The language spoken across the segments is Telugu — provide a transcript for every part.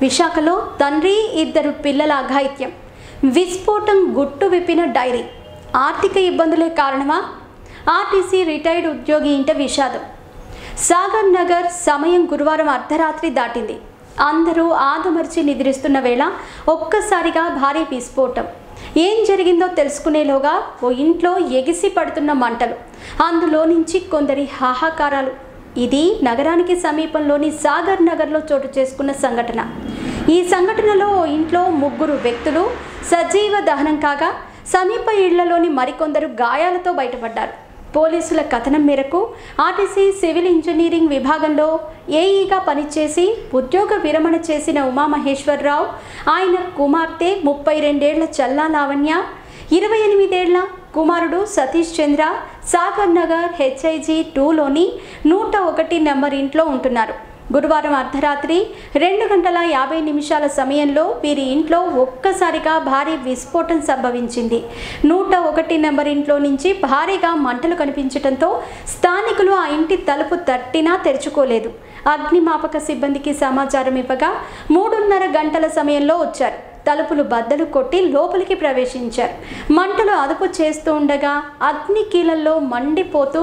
విశాఖలో తండ్రి ఇద్దరు పిల్లల అఘాయిత్యం, విస్ఫోటం గుట్టు విప్పిన డైరీ. ఆర్థిక ఇబ్బందులే కారణమా? ఆర్టీసీ రిటైర్డ్ ఉద్యోగి ఇంట విషాదం. సాగర్ నగర్ సమయం గురువారం అర్ధరాత్రి దాటింది. అందరూ ఆదమర్చి నిద్రిస్తున్న వేళ ఒక్కసారిగా భారీ విస్ఫోటం. ఏం జరిగిందో తెలుసుకునేలోగా ఓ ఇంట్లో ఎగిసి పడుతున్న మంటలు, అందులో నుంచి కొందరి హాహాకారాలు. ఇది నగరానికి సమీపంలోని సాగర్ నగర్లో చోటు చేసుకున్న సంఘటన. ఈ సంఘటనలో ఓ ఇంట్లో 3 వ్యక్తులు సజీవ దహనం కాగా, సమీప ఇళ్లలోని మరికొందరు గాయాలతో బయటపడ్డారు. పోలీసుల కథనం మేరకు ఆర్టీసీ సివిల్ ఇంజనీరింగ్ విభాగంలో ఏఈగా పనిచేసి ఉద్యోగ విరమణ చేసిన ఉమామహేశ్వరరావు, ఆయన కుమార్తె 32 ఏళ్ల చల్లా లావణ్య, 28 ఏళ్ల కుమారుడు సతీష్ చంద్ర సాగర్ నగర్ HIG 2లోని 101 నెంబర్ ఇంట్లో ఉంటున్నారు. గురువారం అర్ధరాత్రి 2:50 సమయంలో వీరి ఇంట్లో ఒక్కసారిగా భారీ విస్ఫోటం సంభవించింది. 101 నెంబర్ ఇంట్లో నుంచి భారీగా మంటలు కనిపించడంతో స్థానికులు ఆ ఇంటి తలుపు తట్టినా తెరుచుకోలేదు. అగ్నిమాపక సిబ్బందికి సమాచారం ఇవ్వగా 3:30 గంటల సమయంలో వచ్చారు. తలుపులు బద్దలు కొట్టి లోపలికి ప్రవేశించారు. మంటలు అదుపు చేస్తూ ఉండగా అగ్ని కీలల్లో మండిపోతూ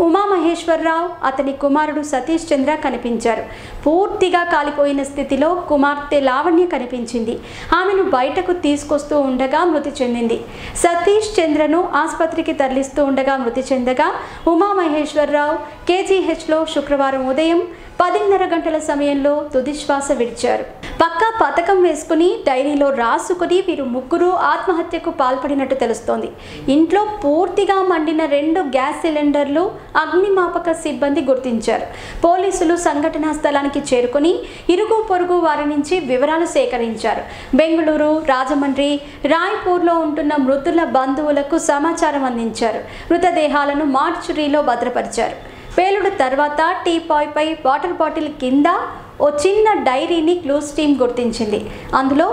ఉమామహేశ్వరరావు, అతని కుమారుడు సతీష్ చంద్ర కనిపించారు. పూర్తిగా కాలిపోయిన స్థితిలో కుమార్తె లావణ్య కనిపించింది. ఆమెను బయటకు తీసుకొస్తూ ఉండగా మృతి చెందింది. సతీష్ చంద్రను ఆసుపత్రికి తరలిస్తూ ఉండగా మృతి చెందగా ఉమామహేశ్వరరావు KGHలో శుక్రవారం ఉదయం 10:30 గంటల సమయంలో తుదిశ్వాస విడిచారు. పక్కా పథకం వేసుకుని డైరీలో రాసుకుని వీరు 3 ఆత్మహత్యకు పాల్పడినట్టు తెలుస్తోంది. ఇంట్లో పూర్తిగా మండిన 2 గ్యాస్ సిలిండర్లు అగ్నిమాపక సిబ్బంది గుర్తించారు. పోలీసులు సంఘటనా స్థలానికి చేరుకుని ఇరుగు పొరుగు వారి నుంచి వివరాలు సేకరించారు. బెంగళూరు, రాజమండ్రి, రాయ్పూర్లో ఉంటున్న మృతుల బంధువులకు సమాచారం అందించారు. మృతదేహాలను మార్చురీలో భద్రపరిచారు. పేలుడు తర్వాత టీపాయ్పై వాటర్ బాటిల్ కింద ఓ చిన్న డైరీని క్లూస్ టీమ్ గుర్తించింది. అందులో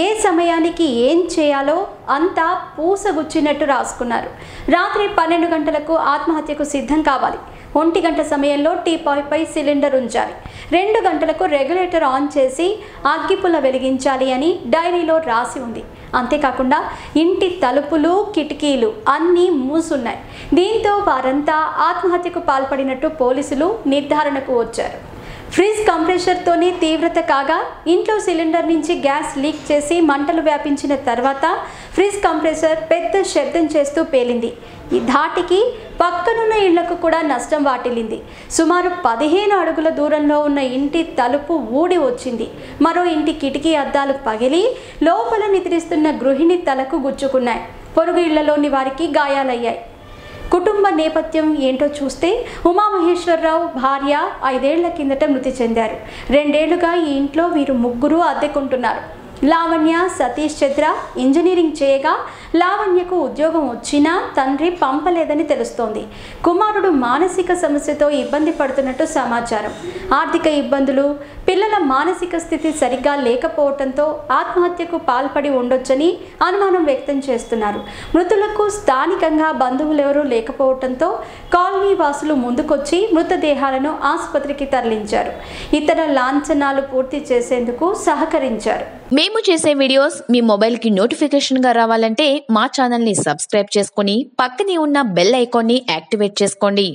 ఏ సమయానికి ఏం చేయాలో అంతా పూసగుచ్చినట్టు రాసుకున్నారు. రాత్రి 12 గంటలకు ఆత్మహత్యకు సిద్ధం కావాలి. 1 గంట సమయంలో టీపాయ్పై సిలిండర్ ఉంచాలి. 2 గంటలకు రెగ్యులేటర్ ఆన్ చేసి అగ్గిపుల్ల వెలిగించాలి అని డైరీలో రాసి ఉంది. అంతేకాకుండా ఇంటి తలుపులు, కిటికీలు అన్నీ మూసున్నాయి. దీంతో వారంతా ఆత్మహత్యకు పాల్పడినట్టు పోలీసులు నిర్ధారణకు వచ్చారు. ఫ్రిజ్ కంప్రెషర్తోనే తీవ్రత కాగా, ఇంట్లో సిలిండర్ నుంచి గ్యాస్ లీక్ చేసి మంటలు వ్యాపించిన తర్వాత ఫ్రిజ్ కంప్రెసర్ పెద్ద శబ్దం చేస్తూ పేలింది. ఈ ధాటికి పక్కనున్న ఇళ్లకు కూడా నష్టం వాటిల్లింది. సుమారు 15 అడుగుల దూరంలో ఉన్న ఇంటి తలుపు ఊడి వచ్చింది. మరో ఇంటి కిటికీ అద్దాలు పగిలి లోపల నిద్రిస్తున్న గృహిణి తలకు గుచ్చుకున్నాయి. పొరుగు ఇళ్లలోని వారికి గాయాలయ్యాయి. కుటుంబ నేపథ్యం ఏంటో చూస్తే ఉమామహేశ్వరరావు భార్య 5 ఏళ్ల కిందట మృతి చెందారు. 2 ఏళ్లుగా ఈ ఇంట్లో వీరు 3 అద్దెకుంటున్నారు. లావణ్య, సతీష్ చంద్ర ఇంజనీరింగ్ చేయగా లావణ్యకు ఉద్యోగం వచ్చినా తండ్రి పంపలేదని తెలుస్తోంది. కుమారుడు మానసిక సమస్యతో ఇబ్బంది పడుతున్నట్టు సమాచారం. ఆర్థిక ఇబ్బందులు, పిల్లల మానసిక స్థితి సరిగ్గా లేకపోవడంతో ఆత్మహత్యకు పాల్పడి ఉండొచ్చని అనుమానం వ్యక్తం చేస్తున్నారు. మృతులకు స్థానికంగా బంధువులెవరూ లేకపోవడంతో కాలనీ వాసులు ముందుకొచ్చి మృతదేహాలను ఆసుపత్రికి తరలించారు. ఇతర లాంఛనాలు పూర్తి చేసేందుకు సహకరించారు. మేము చేసే వీడియోస్ మీ మొబైల్కి నోటిఫికేషన్గా రావాలంటే మా ఛానల్ని సబ్స్క్రైబ్ చేసుకొని పక్కనే ఉన్న బెల్ ఐకాన్ని యాక్టివేట్ చేసుకోండి.